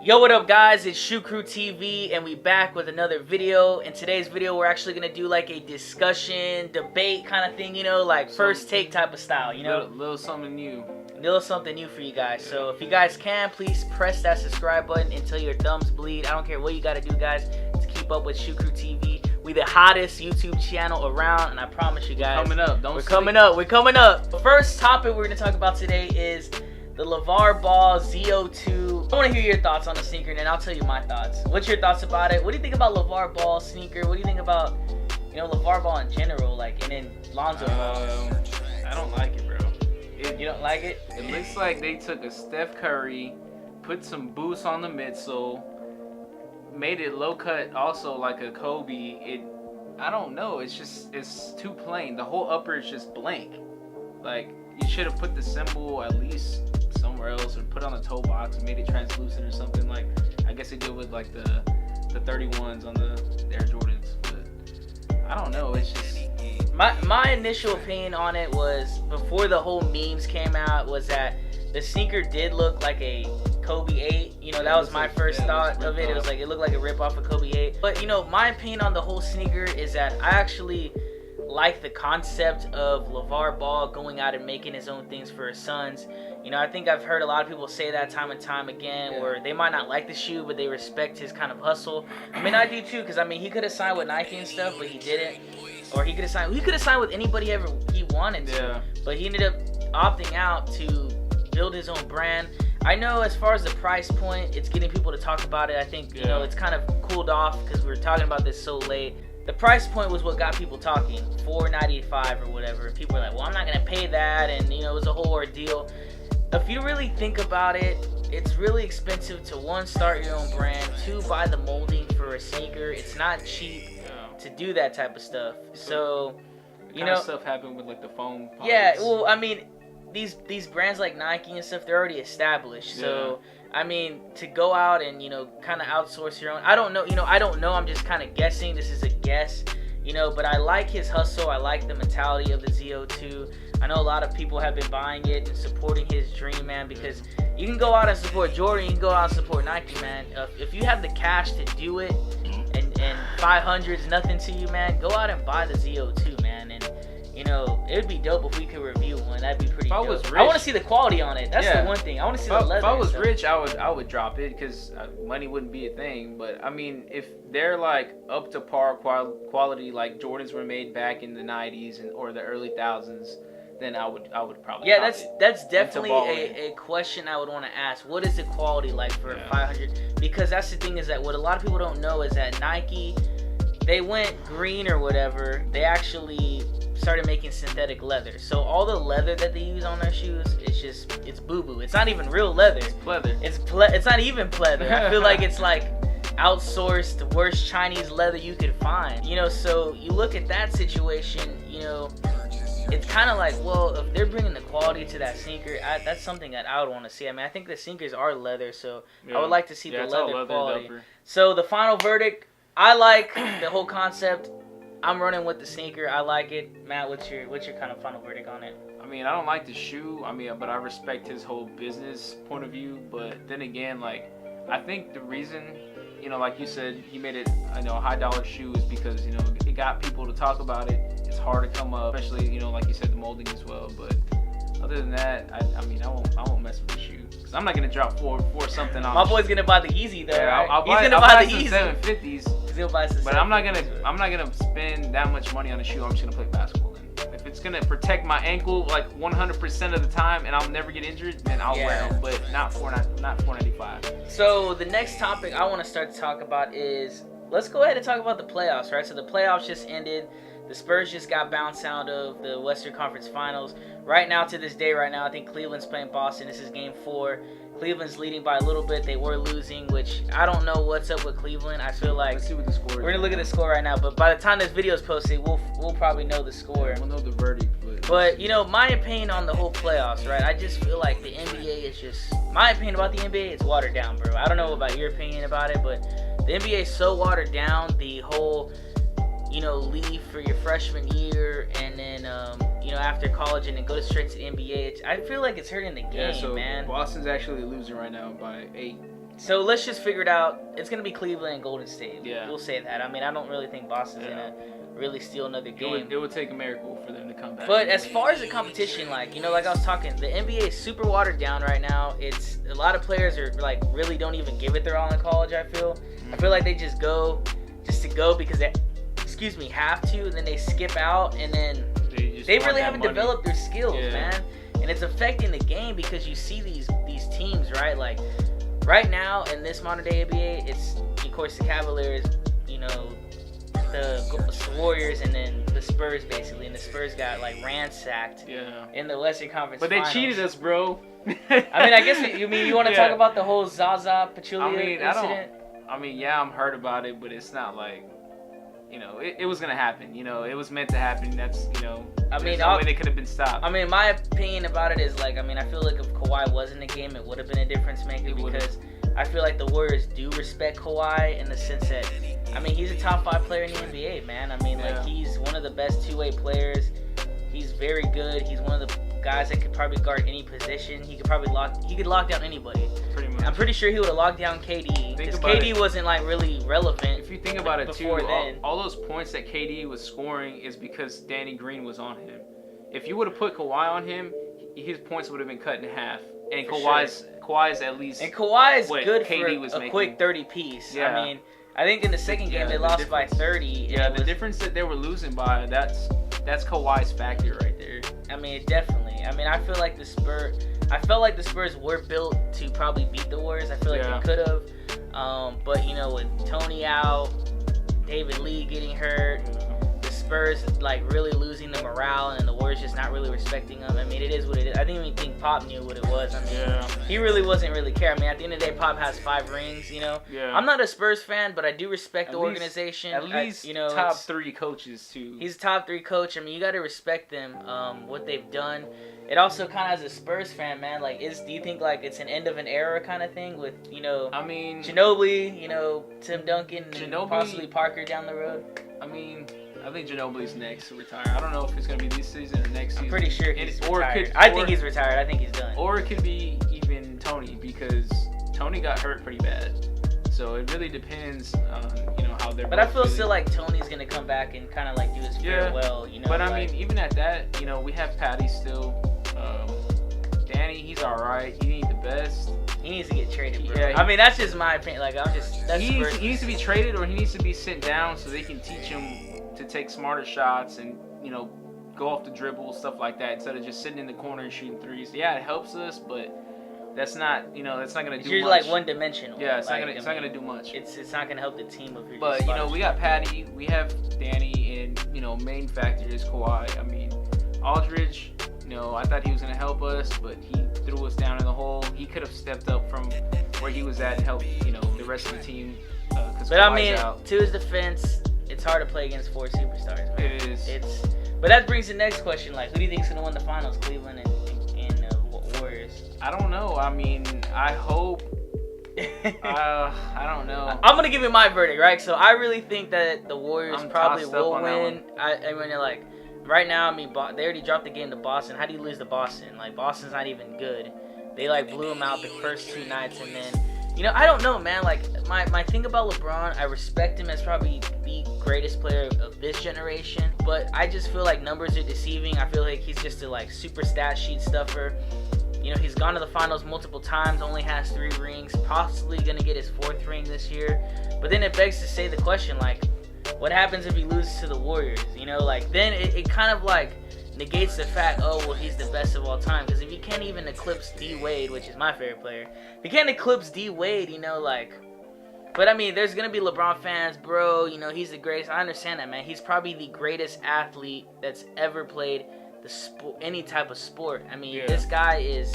Yo, what up guys, it's Shoe Crew TV and we back with another video. In today's video we're actually going to do like a discussion, debate kind of thing, you know, like first take type of style, you know. Little something new. Little something new for you guys. So if you guys can, please press that subscribe button until your thumbs bleed. I don't care what you got to do guys to keep up with Shoe Crew TV. We the hottest YouTube channel around, and I promise you guys, coming up. We're coming up. The first topic we're going to talk about today is the Lavar Ball Z02. I want to hear your thoughts on the sneaker, and then I'll tell you my thoughts. What's your thoughts about it? What do you think about Lavar Ball sneaker? What do you think about, you know, Lavar Ball in general, like, and then Lonzo Ball? I don't like it, bro. You don't like it? It looks like they took a Steph Curry, put some boosts on the midsole, made it low cut, also like a Kobe. I don't know. It's too plain. The whole upper is just blank. Like, you should have put the symbol at least somewhere else, or put on the toe box and made it translucent or something. Like, I guess they did with like the 31s on the Air Jordans. But I don't know. It's just my initial opinion on it was, before the whole memes came out, was that the sneaker did look like a Kobe 8. You know, that was my first thought of it. It was like, it looked like a rip off of Kobe 8. But you know, my opinion on the whole sneaker is that I actually like the concept of Lavar Ball going out and making his own things for his sons. You know, I think I've heard a lot of people say that time and time again, where they might not like the shoe, but they respect his kind of hustle. I mean, I do too, because I mean, he could have signed with Nike and stuff, but he didn't. Or he could have signed with anybody ever he wanted to, but he ended up opting out to build his own brand. I know as far as the price point, it's getting people to talk about it. I think, you know, it's kind of cooled off because we were talking about this so late. The price point was what got people talking, $4.95 or whatever. People were like, well, I'm not going to pay that, and, you know, it was a whole ordeal. If you really think about it, it's really expensive to, one, start your own brand, two, buy the molding for a sneaker. It's not cheap to do that type of stuff. So, you know, stuff happened with like the foam pockets. Yeah, well, I mean, these brands like Nike and stuff, they're already established. So I mean, to go out and, you know, kind of outsource your own, I don't know, you know, I'm just kind of guessing. This is a guess, you know, but I like his hustle. I like the mentality of the Z02. I know a lot of people have been buying it and supporting his dream, man, because you can go out and support Jordan, you can go out and support Nike, man. If you have the cash to do it, and 500 is nothing to you, man, go out and buy the Z02, man. And, you know, it would be dope if we could review one. That'd be pretty dope. I was rich, I want to see the quality on it. That's the one thing. I want to see the leather. If I was rich, I would drop it, because money wouldn't be a thing. But I mean, if they're like up to par quality, like Jordans were made back in the 90s or the early thousands, then I would probably. Yeah, that's definitely a question I would want to ask. What is the quality like for a 500? Because that's the thing, is that what a lot of people don't know is that Nike, they went green or whatever. They actually started making synthetic leather. So all the leather that they use on their shoes, it's boo-boo. It's not even real leather. It's pleather. It's not even pleather. I feel like it's like outsourced, the worst Chinese leather you could find. You know, so you look at that situation, you know, it's kind of like, well, if they're bringing the quality to that sneaker, that's something that I would want to see. I mean, I think the sneakers are leather, so I would like to see the leather quality. So the final verdict, I like the whole concept. I'm running with the sneaker. I like it. Matt, what's your kind of final verdict on it? I mean, I don't like the shoe. I mean, but I respect his whole business point of view. But then again, like, I think the reason, you know, like you said, he made it, you know, a high dollar shoe is because, you know, it got people to talk about it. It's hard to come up, especially, you know, like you said, the molding as well. But other than that, I mean, I won't mess with the shoe, because I'm not gonna drop four something on. My boy's gonna buy the Yeezy though. Yeah, right? He's gonna buy the Yeezy 750s. He'll buy some. But I'm not gonna spend that much money on a shoe. I'm just gonna play basketball in. If it's gonna protect my ankle like 100% of the time and I'll never get injured, then I'll wear them. But not $495. So the next topic I want to start to talk about is, let's go ahead and talk about the playoffs, right? So the playoffs just ended. The Spurs just got bounced out of the Western Conference Finals. Right now, to this day, I think Cleveland's playing Boston. This is Game 4. Cleveland's leading by a little bit. They were losing, which I don't know what's up with Cleveland. I feel like, let's see what the score is. We're gonna look at the score right now, but by the time this video is posted, we'll probably know the score. We'll know the verdict. But you know, my opinion on the whole playoffs, right? I just feel like the NBA is just, my opinion about the NBA, it's watered down, bro. I don't know about your opinion about it, but the NBA is so watered down. The whole, you know, leave for your freshman year and then you know, after college and then go straight to the NBA. I feel like it's hurting the game, so man. Boston's actually losing right now by 8. So let's just figure it out. It's gonna be Cleveland and Golden State. Yeah. We'll say that. I mean, I don't really think Boston's gonna really steal another game. It would take a miracle for them to come back. But as far as the competition, like, you know, like I was talking, the NBA is super watered down right now. It's a lot of players are like really don't even give it their all in college. I feel like they just go to go because they, have to, and then they skip out, and then they really haven't developed their skills, man. And it's affecting the game because you see these teams, right? Like right now in this modern day NBA, it's of course the Cavaliers, you know, the Warriors, and then the Spurs basically, and the Spurs got like ransacked in the Western Conference. But they Finals. cheated us, bro. I mean, I guess you want to talk about the whole Zaza Pachulia incident? I'm hurt about it, but it's not like, you know, it was gonna happen. You know, it was meant to happen. That's, you know, there's no way they could have been stopped. I mean, my opinion about it is like, I mean, I feel like if Kawhi was in the game, it would have been a difference maker because I feel like the Warriors do respect Kawhi in the sense that, I mean, he's a top 5 player in the NBA, man. I mean, like, he's one of the best two-way players. He's very good. He's one of the guys that could probably guard any position. He could lock down anybody. Pretty much. I'm pretty sure he would have locked down KD because KD wasn't like really relevant. If you think about it too, then. all those points that KD was scoring is because Danny Green was on him. If you would have put Kawhi on him, his points would have been cut in half. And Kawhi's at least. And Kawhi is good KD for was a making. Quick 30 piece. Yeah. I mean, I think in the second game they lost by 30. Yeah, the difference that they were losing by, that's Kawhi's factor right there. I mean, definitely. I mean, I felt like the Spurs were built to probably beat the Warriors. I feel like they could have. But, you know, with Tony out, David Lee getting hurt, the Spurs, like, really losing the morale, and the Warriors just not really respecting them. I mean, it is what it is. I didn't even think Pop knew what it was. I mean, he really wasn't really care. I mean, at the end of the day, Pop has 5 rings, you know. Yeah. I'm not a Spurs fan, but I do respect the organization. At least, you know, top 3 coaches, too. He's a top 3 coach. I mean, you got to respect them, what they've done. It also kind of, as a Spurs fan, man, like, do you think, like, it's an end of an era kind of thing with, you know, I mean, Ginobili, you know, Tim Duncan, and possibly Parker down the road? I mean, I think Ginobili's next to retire. I don't know if it's going to be this season or next season. I'm pretty sure he's retired. I think he's retired. I think he's done. Or it could be even Tony, because Tony got hurt pretty bad. So it really depends on, you know, how they're. But I feel still like Tony's going to come back and kind of, like, do his farewell, you know. But, I mean, even at that, you know, we have Patty still. Danny, he's all right. He ain't the best. He needs to get traded, bro. I mean, that's just my opinion. Like, he needs to be traded, or he needs to be sent down so they can teach him to take smarter shots and, you know, go off the dribble, stuff like that, instead of just sitting in the corner and shooting threes. Yeah, it helps us, but that's not, you know, that's not gonna do much. You're like one-dimensional. Yeah, it's not gonna do much. It's not gonna help the team if you're. But you know, we got Patty, we have Danny, and you know, main factor is Kawhi. I mean, Aldridge. You know, I thought he was going to help us, but he threw us down in the hole. He could have stepped up from where he was at and helped, you know, the rest of the team. But I mean, to his defense, it's hard to play against 4 superstars, man. It is. But that brings the next question, like, who do you think is going to win the finals, Cleveland and Warriors? I don't know. I mean, I hope. I don't know. I'm going to give you my verdict, right? So I really think that the Warriors probably will win. I mean, like, right now, I mean, they already dropped the game to Boston. How do you lose to Boston? Like, Boston's not even good. They, like, blew them out the first 2 nights. And then, you know, I don't know, man. Like, my thing about LeBron, I respect him as probably the greatest player of this generation. But I just feel like numbers are deceiving. I feel like he's just a, like, super stat sheet stuffer. You know, he's gone to the finals multiple times, only has 3 rings. Possibly going to get his 4th ring this year. But then it begs to say the question, like, what happens if he loses to the Warriors? You know, like, then it kind of, like, negates the fact, oh, well, he's the best of all time. Because if you can't even eclipse D. Wade, which is my favorite player, if you can't eclipse D. Wade, you know, like, but, I mean, there's going to be LeBron fans, bro, you know, he's the greatest. I understand that, man. He's probably the greatest athlete that's ever played any type of sport. I mean, this guy is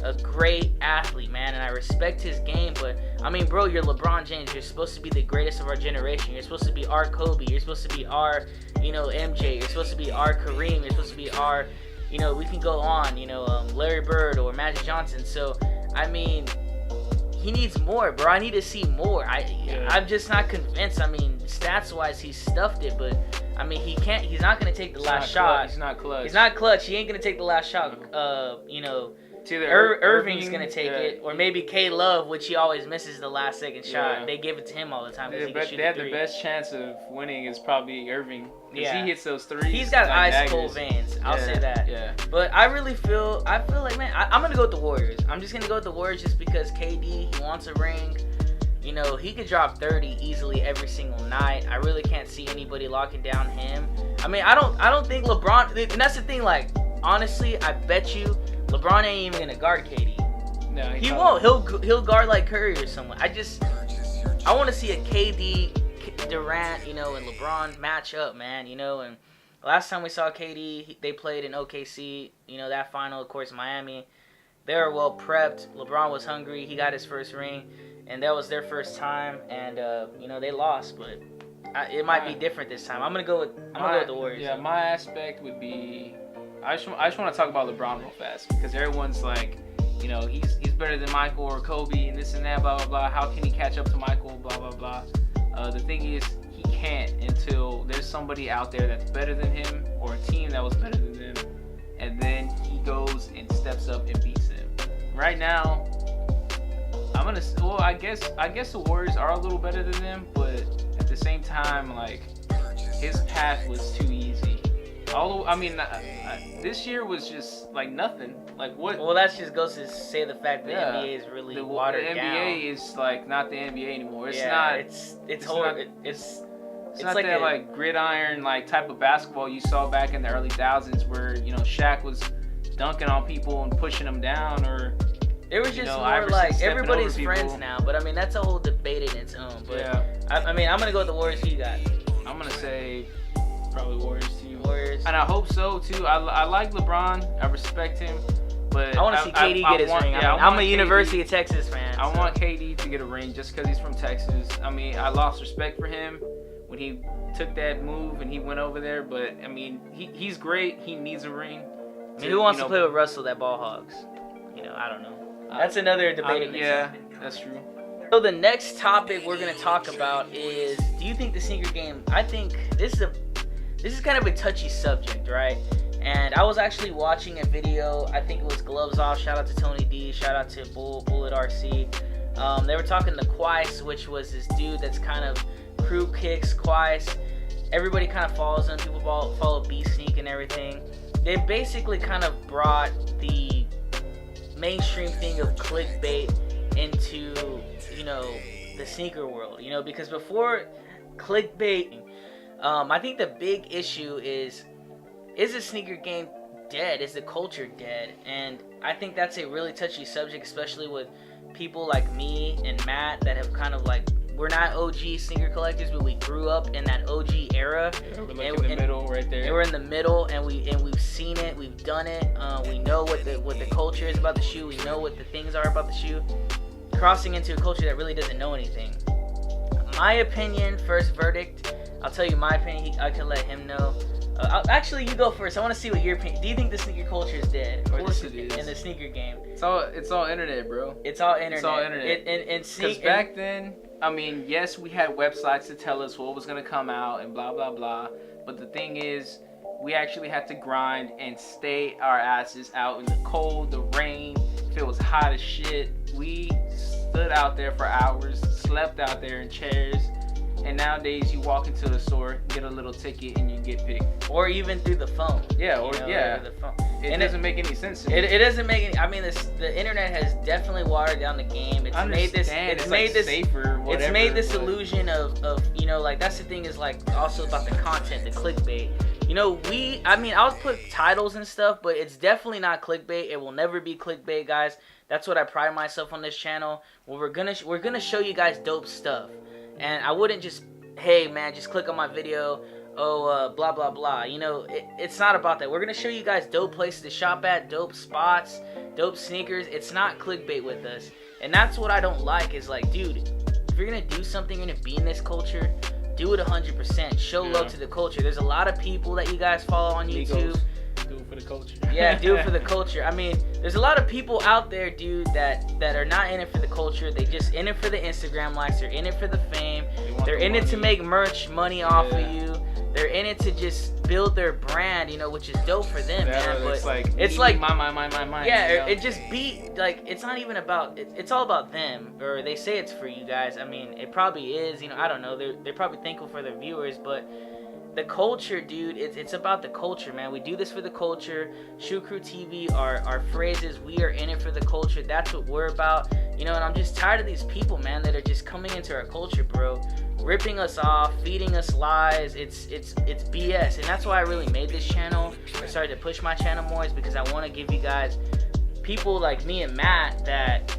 a great athlete, man, and I respect his game, but I mean, bro, you're LeBron James. You're supposed to be the greatest of our generation. You're supposed to be our Kobe. You're supposed to be our, you know, MJ. You're supposed to be our Kareem. You're supposed to be our, you know, we can go on, you know, Larry Bird or Magic Johnson. So, I mean, he needs more, bro. I need to see more. I'm just not convinced. I mean, stats-wise, he stuffed it, but I mean, he's not gonna take the last shot. He's not clutch. He's not clutch. He ain't gonna take the last shot. You know, It's either Irving's gonna take it, or maybe K Love, which he always misses the last second shot. They give it to him all the time. They have the best chance of winning is probably Irving. Because he hits those threes. He's got ice cold veins. I'll say that. Yeah. But I feel like, man, I'm gonna go with the Warriors. I'm just gonna go with the Warriors just because KD, he wants a ring. You know, he could drop 30 easily every single night. I really can't see anybody locking down him. I mean, I don't think LeBron. And that's the thing. Like, honestly, I bet you LeBron ain't even gonna guard KD. No, he won't. He'll guard like Curry or someone. I want to see a KD, Durant, you know, and LeBron match up, man. You know, and last time we saw KD, they played in OKC. You know, that final, of course, Miami. They were well prepped. LeBron was hungry. He got his first ring, and that was their first time. And you know, they lost, but it might be different this time. I'm gonna go with the Warriors. Yeah, my aspect would be. I just want to talk about LeBron real fast because everyone's like, you know, he's better than Michael or Kobe and this and that, blah blah blah. How can he catch up to Michael? Blah blah blah. The thing is, he can't until there's somebody out there that's better than him or a team that was better than them, and then he goes and steps up and beats them. Right now, I guess the Warriors are a little better than them, but at the same time, like, his path was too easy. Although, I mean, this year was just like nothing. Like what? Well, that just goes to say the fact that the NBA is really watered down. The NBA is like not the NBA anymore. It's not. It's not like that like gridiron like type of basketball you saw back in the early 2000s where, you know, Shaq was dunking on people and pushing them down, or it was just more like everybody's friends now. But I mean, that's a whole debate in its own. But yeah. I mean, I'm gonna go with the Warriors. Who you got? I'm gonna say probably Warriors too. Warriors. And I hope so too. I like LeBron. I respect him. But I want to see KD get his ring. I'm a University of Texas fan. I want KD to get a ring just because he's from Texas. I mean, I lost respect for him when he took that move and he went over there. But, I mean, he's great. He needs a ring. I mean, who wants to play with Russell that ball hogs? You know, I don't know. That's another debate. Yeah, that's true. So the next topic we're going to talk about is, do you think the sneaker game, I think this is kind of a touchy subject, right? And I was actually watching a video. I think it was Gloves Off. Shout out to Tony D. Shout out to Bullet RC. They were talking to Quice, which was this dude that's kind of crew kicks Quice. Everybody kind of follows him. People follow B Sneak and everything. They basically kind of brought the mainstream thing of clickbait into, you know, the sneaker world. You know, because before clickbait, I think the big issue is the sneaker game dead? Is the culture dead? And I think that's a really touchy subject, especially with people like me and Matt that have kind of like, we're not OG sneaker collectors, but we grew up in that OG era. Yeah, we're like in the middle right there. And we're in the middle, and we've seen it, we've done it. We know what the culture is about the shoe. We know what the things are about the shoe. Crossing into a culture that really doesn't know anything. My opinion, first verdict. I'll tell you my opinion. I can let him know. Actually, you go first. I want to see what your opinion. Do you think the sneaker culture is dead? Of course it is. In the sneaker game, it's all internet, bro. It's all internet. It's all internet. Because back then, I mean, yes, we had websites to tell us what was gonna come out and blah blah blah. But the thing is, we actually had to grind and stay our asses out in the cold, the rain. If it was hot as shit, we stood out there for hours, slept out there in chairs. And nowadays, you walk into the store, get a little ticket, and you get picked. Or even through the phone. Yeah, Or the phone. It doesn't make any sense to me. It doesn't make any. I mean, the internet has definitely watered down the game. It's made this. It's made this safer. Whatever, it's made this illusion of you know, like, that's the thing, is like also about the content, the clickbait. You know, I'll put titles and stuff, but it's definitely not clickbait. It will never be clickbait, guys. That's what I pride myself on this channel. Well, we're gonna show you guys dope stuff. And I wouldn't just, hey man, just click on my video, blah blah blah. You know, it's not about that. We're gonna show you guys dope places to shop at, dope spots, dope sneakers. It's not clickbait with us. And that's what I don't like, is like, dude, if you're gonna do something, you're gonna be in this culture, do it 100%. Show love to the culture. There's a lot of people that you guys follow on YouTube. Do it for the culture. Yeah, do it for the culture. I mean, there's a lot of people out there, dude, that are not in it for the culture. They just in it for the Instagram likes. They're in it for the fame. They're in it to make money off of you. They're in it to just build their brand, you know, which is dope for them, man. But it's like my. Yeah, You know? it just like it's not even about. It's all about them, or they say it's for you guys. I mean, it probably is. You know, I don't know. They're probably thankful for their viewers, but the culture, dude. It's about the culture, man. We do this for the culture. Shoot Crew TV. Our phrases. We are in it for the culture. That's what we're about. You know, and I'm just tired of these people, man, that are just coming into our culture, bro. Ripping us off, feeding us lies. It's BS, and that's why I really made this channel. I started to push my channel more, is because I want to give you guys people like me and Matt that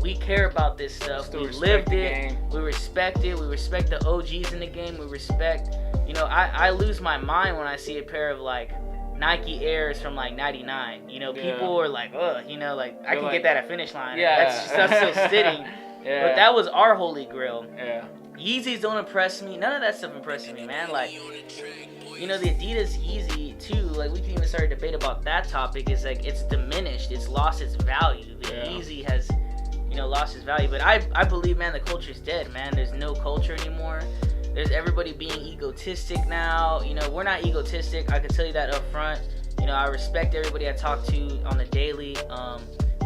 we care about this stuff. We lived it. We respect it. We respect the OGs in the game. We respect. You know, I lose my mind when I see a pair of like Nike Airs from like '99. You know, people are like, ugh. You know, like I can get that at Finish Line. Yeah, that's still sitting. Yeah. But that was our holy grail. Yeah. Yeezys don't impress me. None of that stuff impresses me, man. Like, you know, the Adidas Yeezy too. Like, we can even start a debate about that topic. Is like it's diminished. It's lost its value. The Yeezy has, you know, lost its value. But I believe, man, the culture's dead, man. There's no culture anymore. There's everybody being egotistic now. You know, we're not egotistic. I can tell you that up front. You know, I respect everybody I talk to on the daily.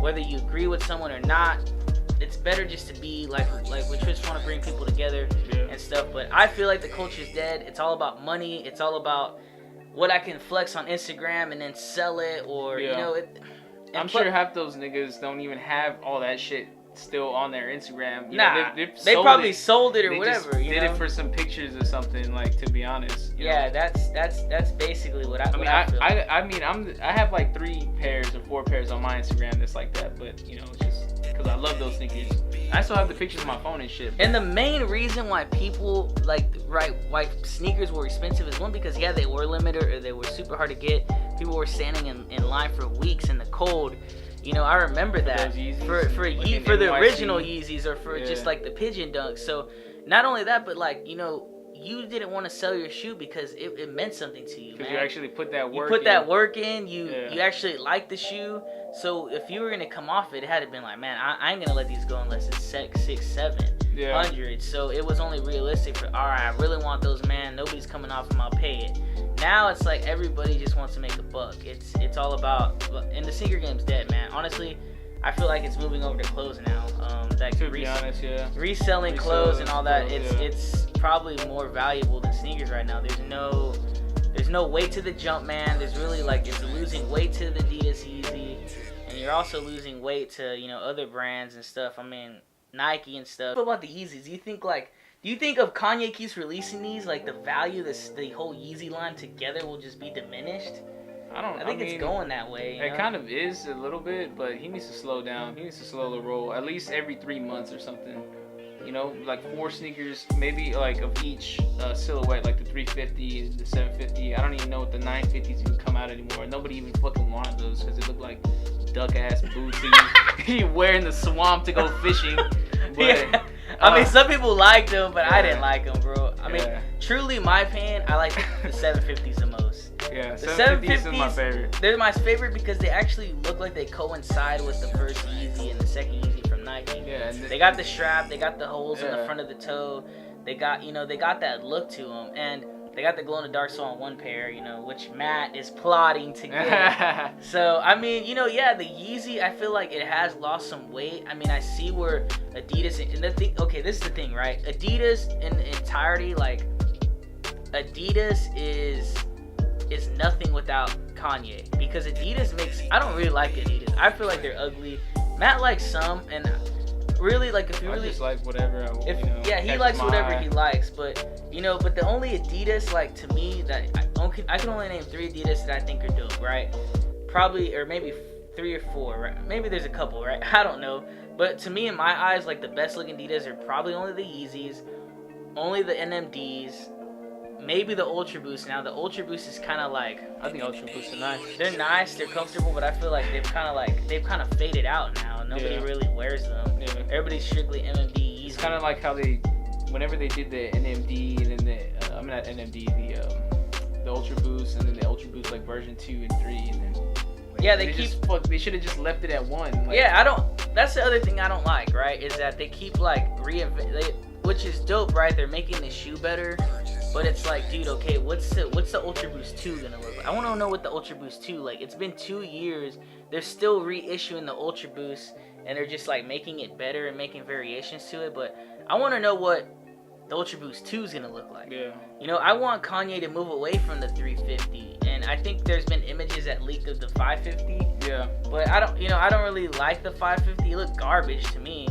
Whether you agree with someone or not, it's better just to be like we just want to bring people together and stuff. But I feel like the culture's dead. It's all about money. It's all about what I can flex on Instagram and then sell it, or you know. I'm sure half those niggas don't even have all that shit still on their Instagram. You nah, know, they probably sold it or they whatever. Just you did know? it for some pictures or something. Like, to be honest. You know? That's basically what I feel. I mean, I have like 3 pairs or 4 pairs on my Instagram that's like that. But you know, it's just because I love those sneakers. I still have the pictures on my phone and shit. And the main reason why people why sneakers were expensive is one, because they were limited or they were super hard to get. People were standing in line for weeks in the cold. You know, I remember that for the original Yeezys, or for just like the pigeon dunks. So not only that, but like, you know, you didn't want to sell your shoe because it meant something to you, man. Because you actually put that work. You put that work in. You actually liked the shoe. So if you were gonna come off it, it had to been like, man, I ain't gonna let these go unless it's 6, 7, 100. So it was only realistic for, all right, I really want those, man. Nobody's coming off them. I'll pay it. Now it's like everybody just wants to make a buck. It's all about, and the sneaker game's dead, man. Honestly, I feel like it's moving over to clothes now. To be honest, reselling clothes and all that. It's probably more valuable than sneakers right now. There's no weight to the jump, man. There's really like, it's losing weight to the Adidas Yeezy, and you're also losing weight to, you know, other brands and stuff. I mean, Nike and stuff. What about the Yeezys? Do you think if Kanye keeps releasing these, like the value, the whole Yeezy line together will just be diminished? I think it's going that way. It kind of is a little bit, but he needs to slow down. He needs to slow the roll, at least every 3 months or something. You know, like 4 sneakers, maybe like of each silhouette, like the 350, the 750. I don't even know if the 950s even come out anymore. Nobody even fucking wanted those because it looked like duck ass boots. He wearing the swamp to go fishing. But, I mean, some people liked them, but I didn't like them, bro. I mean, truly, my opinion, I like the 750s the most. Yeah, the 750s is my favorite. They're my favorite because they actually look like they coincide with the first Yeezy and the second Yeezy from Nike. Yeah, and they got the strap, they got the holes in the front of the toe. They got, you know, they got that look to them, and they got the glow in the dark sole on one pair, you know, which Matt is plotting to get. So, I mean, you know, the Yeezy, I feel like it has lost some weight. I mean, I see where Adidas, and the thing, okay, this is the thing, right? Adidas in entirety, like, Adidas is nothing without Kanye, because Adidas makes, I don't really like Adidas. I feel like they're ugly. Matt likes some, and really, like, if you really just like whatever he likes whatever he likes, but you know, but the only Adidas, like, to me, that I can only name 3 Adidas that I think are dope, right? Probably, or maybe 3 or 4, right? Maybe there's a couple, right? I don't know, but to me, in my eyes, like, the best looking Adidas are probably only the Yeezys, only the NMDs, maybe the Ultra Boost. Now the Ultra Boost is kind of like, I think Ultra Boosts are nice. They're nice, they're comfortable, but I feel like they've kind of faded out now. Nobody really wears them. Yeah. Everybody's strictly NMD. It's kind of like how whenever they did the NMD and then not NMD, the Ultra Boost, and then the Ultra Boost like version 2 and 3, and then they should have just left it at 1. Like, that's the other thing I don't like, right? Is that they keep like which is dope, right? They're making the shoe better, But it's like, dude, okay, what's the Ultra Boost 2 gonna look like? I want to know what the Ultra Boost 2 like. It's been 2 years. They're still reissuing the Ultra Boost, and they're just like making it better and making variations to it. But I want to know what the Ultra Boost 2 is gonna look like. Yeah. You know, I want Kanye to move away from the 350, and I think there's been images that leaked of the 550. Yeah. But I don't really like the 550. It looked garbage to me.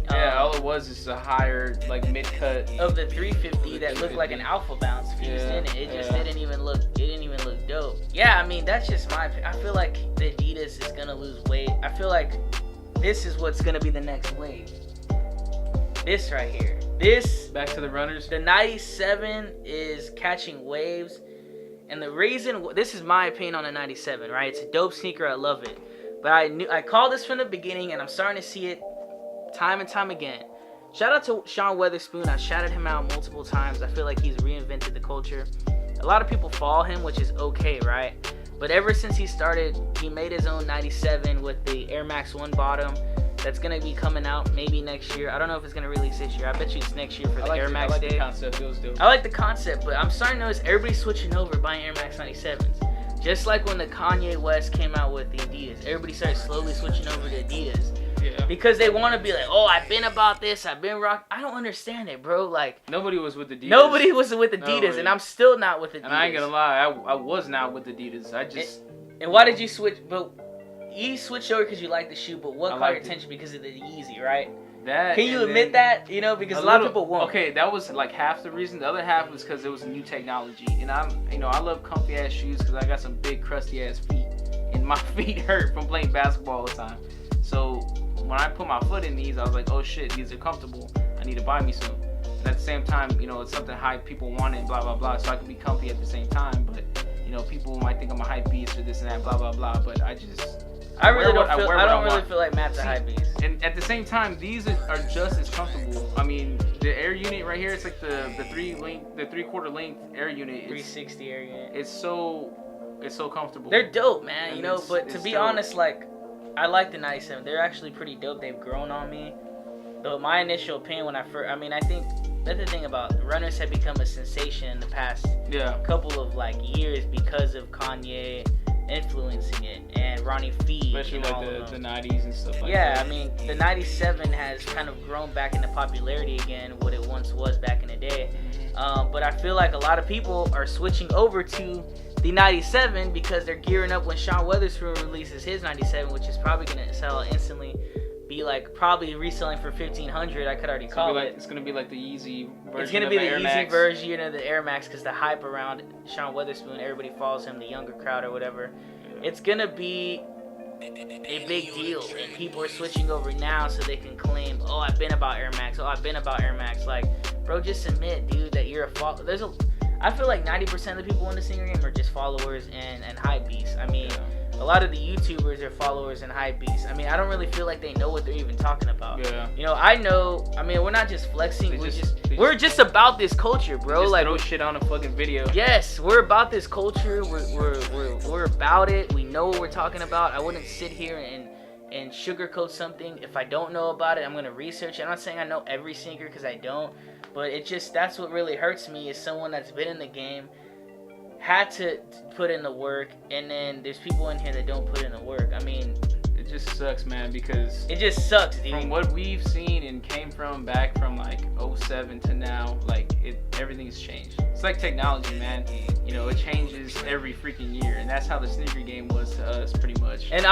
Yeah, all it was is a higher, like, mid-cut of the 350 that looked like an alpha bounce fused in it. It just didn't even look dope. Yeah, I mean, that's just my opinion. I feel like the Adidas is gonna lose weight. I feel like this is what's gonna be the next wave. This right here. This, back to the runners. the 97 is catching waves. And the reason, this is my opinion on the 97, right? It's a dope sneaker. I love it. But I called this from the beginning, and I'm starting to see it time and time again. Shout out to Sean Weatherspoon. I shouted him out multiple times. I feel like he's reinvented the culture. A lot of people follow him, which is okay, right? But ever since he started, he made his own 97 with the Air Max 1 bottom. That's going to be coming out maybe next year. I don't know if it's going to release this year. I bet you it's next year for the Air Max Day. I like the concept. It was dope. I like the concept, but I'm starting to notice everybody's switching over, buying Air Max 97s. Just like when the Kanye West came out with the Adidas. Everybody started slowly switching over to Adidas. Yeah. Because they want to be like, oh, I've been about this. I've been rock. I don't understand it, bro. Like, nobody was with Adidas. Nobody was with Adidas, and I'm still not with Adidas. And I ain't gonna lie, I was not with Adidas. And why did you switch? But you switched over because you liked the shoe, but what caught your attention? Because of the Yeezy, right? Can you admit that? You know, because a lot of people won't. Okay, that was like half the reason. The other half was because it was new technology, and I love comfy ass shoes because I got some big crusty ass feet, and my feet hurt from playing basketball all the time. So when I put my foot in these, I was like, oh shit, these are comfortable. I need to buy me some. And at the same time, it's something hype, people want it, blah blah blah. So I can be comfy at the same time, but people might think I'm a hype beast or this and that, blah blah blah. But I don't really feel like Matt's a hype beast. And at the same time, these are just as comfortable. I mean, the Air unit right here, it's like the 3/4 length Air unit. 360 Air unit. It's so comfortable. They're dope, man. But to be honest, like, I like the 97. They're actually pretty dope. They've grown on me. Though my initial opinion when I think that's the thing about runners have become a sensation in the past couple of like years because of Kanye influencing it and Ronnie Fee, especially like the 90s and stuff like that. Yeah, I mean, the 97 has kind of grown back into popularity again, what it once was back in the day. But I feel like a lot of people are switching over to the 97 because they're gearing up when Sean Weatherspoon releases his 97, which is probably going to sell instantly, be like probably reselling for $1,500. I could already call it. It's going to be like the Yeezy version. It's going to be the Yeezy version of the Air Max because the hype around Sean Weatherspoon, everybody follows him, the younger crowd or whatever. Yeah. It's going to be a big deal, and people are switching over now so they can claim, oh, I've been about Air Max. Oh, I've been about Air Max. Like, bro, just admit, dude, that you're a follower. I feel like 90% of the people in the sneaker game are just followers and hype beasts. I mean, a lot of the YouTubers are followers and hype beasts. I mean, I don't really feel like they know what they're even talking about. Yeah. I know. I mean, we're not just flexing. We're just about this culture, bro. Just throw shit on a fucking video. Yes, we're about this culture. We're about it. We know what we're talking about. I wouldn't sit here and sugarcoat something. If I don't know about it, I'm gonna research it. I'm not saying I know every sneaker because I don't, but that's what really hurts me is someone that's been in the game, had to put in the work, and then there's people in here that don't put in the work. I mean, it just sucks, man, because it just sucks, dude. From what we've seen and came from back from like 07 to now, like everything's changed. It's like technology, man. It changes every freaking year, and that's how the sneaker game was to us, pretty much. And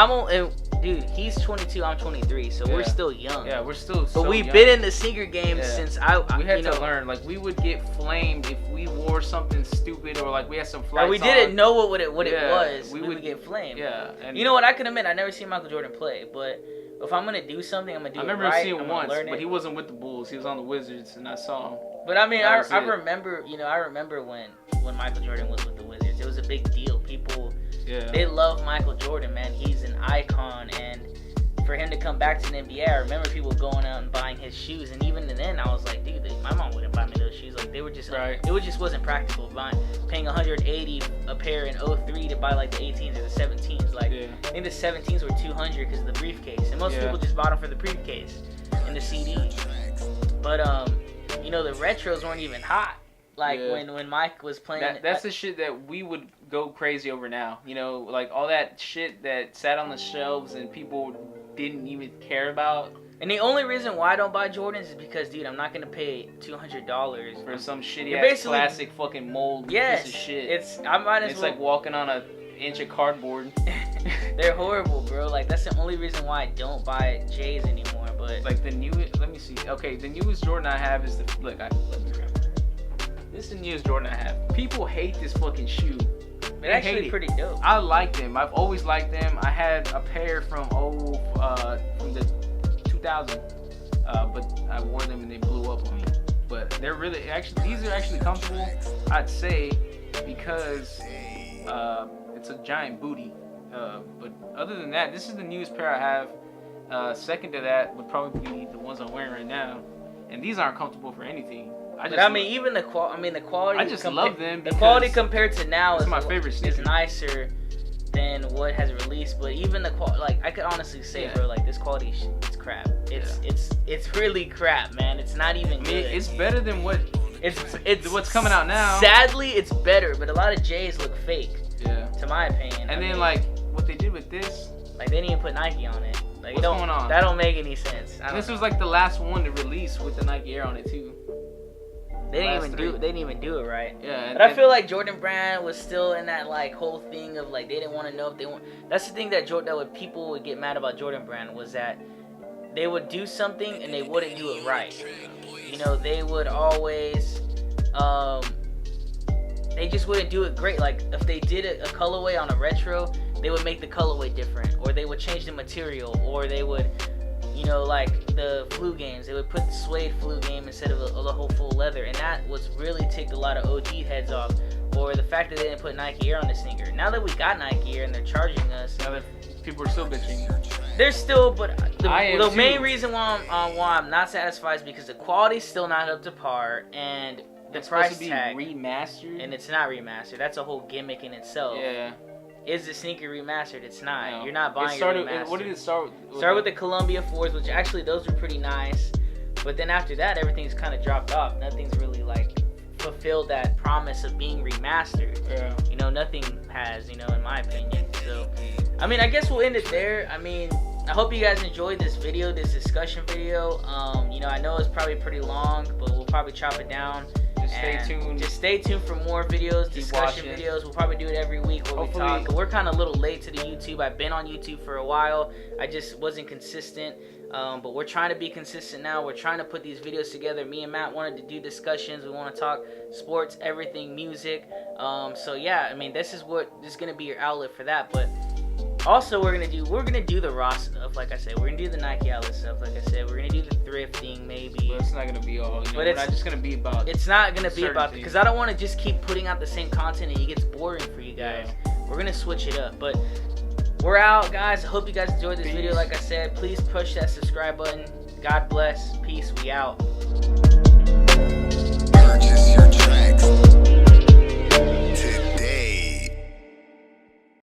dude, he's 22, I'm 23, so we're still young. Yeah, we're still. But we've been in the sneaker game since we had to learn. Like, we would get flamed if we wore something stupid or like we had some flights. Or we didn't know what it was. We would get flamed. Yeah. And you know what? I can admit I never seen Michael Jordan play, but if I'm gonna do something, I'm gonna do it right. I remember seeing him once, but he wasn't with the Bulls. He was on the Wizards, and I saw him. But I mean, I remember, I remember when Michael Jordan was with the Wizards. It was a big deal. People, they love Michael Jordan, man. He's an icon, and for him to come back to the NBA, I remember people going out and buying his shoes, and even then, I was like, dude, my mom wouldn't buy me those shoes. Like, they were just, it just wasn't practical. Paying $180 a pair in 03 to buy like the 18s or the 17s. Like, I think the 17s were $200 because of the briefcase, and most people just bought them for the briefcase and the CD. But the retros weren't even hot. Like when Mike was playing. That's the shit that we would go crazy over now. You know, like all that shit that sat on the shelves and people didn't even care about. And the only reason why I don't buy Jordans is because, dude, I'm not gonna pay $200 for some shitty ass classic fucking mold piece of shit. It's like walking on an inch of cardboard. They're horrible, bro. Like that's the only reason why I don't buy J's anymore. But like the newest, let me see. Okay, the newest Jordan I have is let me grab it. This is the newest Jordan I have. People hate this fucking shoe. They're actually pretty dope. I like them. I've always liked them. I had a pair from the 2000, but I wore them and they blew up on me. But they're really these are actually comfortable, I'd say, because it's a giant booty. But other than that, this is the newest pair I have. Second to that would probably be the ones I'm wearing right now, and these aren't comfortable for anything. Even the quality. I just love them. The quality compared to now is my favorite sneaker. Is nicer than what has released, but even the quality, like I could honestly say, bro, like this quality, it's crap. It's really crap, man. It's not even good. It's better than what it's what's coming out now. Sadly, it's better, but a lot of J's look fake. Yeah. To my opinion. And then like what they did with this, like they didn't even put Nike on it. Like what's going on? That don't make any sense. This was like the last one to release with the Nike Air on it too. They didn't even do it right. Yeah. But I feel like Jordan Brand was still in that like whole thing of like they didn't want to know if they want. That's the thing that people would get mad about Jordan Brand was that they would do something and they wouldn't do it right. You know, they would always they just wouldn't do it great. Like if they did a colorway on a retro, they would make the colorway different, or they would change the material, or they would, you know, like the flu games, they would put the suede flu game instead of the whole full leather, and that was really ticked a lot of OG heads off. Or the fact that they didn't put Nike Air on the sneaker. Now that we got Nike Air and they're charging us, now that people are still bitching. They're still, but the main reason why I'm not satisfied is because the quality's still not up to par, and the price tag remastered, and it's not remastered. That's a whole gimmick in itself. Yeah. Is the sneaker remastered? It's not. No. You're not buying it remastered. What did it start with? Start with the Columbia 4s, which actually those were pretty nice. But then after that, everything's kind of dropped off. Nothing's really like fulfilled that promise of being remastered. Yeah. You know, nothing has, you know, in my opinion. So, I mean, I guess we'll end it there. I mean, I hope you guys enjoyed this video, this discussion video. You know, I know it's probably pretty long, but we'll probably chop it down. Stay tuned. Just stay tuned for more videos, discussion videos. We'll probably do it every week where we talk. We're kind of a little late to the YouTube. I've been on YouTube for a while. I just wasn't consistent. But we're trying to be consistent now. We're trying to put these videos together. Me and Matt wanted to do discussions. We want to talk sports, everything, music. So yeah, I mean, this is going to be your outlet for that. But also, we're gonna do the raw stuff. Like I said, we're gonna do the Nike outlet stuff. Like I said, we're gonna do the thrifting maybe. But it's not gonna be all. But it's not just gonna be about. It's not gonna be about, because I don't want to just keep putting out the same content and it gets boring for you guys. Yeah. We're gonna switch it up. But we're out, guys. I hope you guys enjoyed this video. Like I said, please push that subscribe button. God bless. Peace. We out.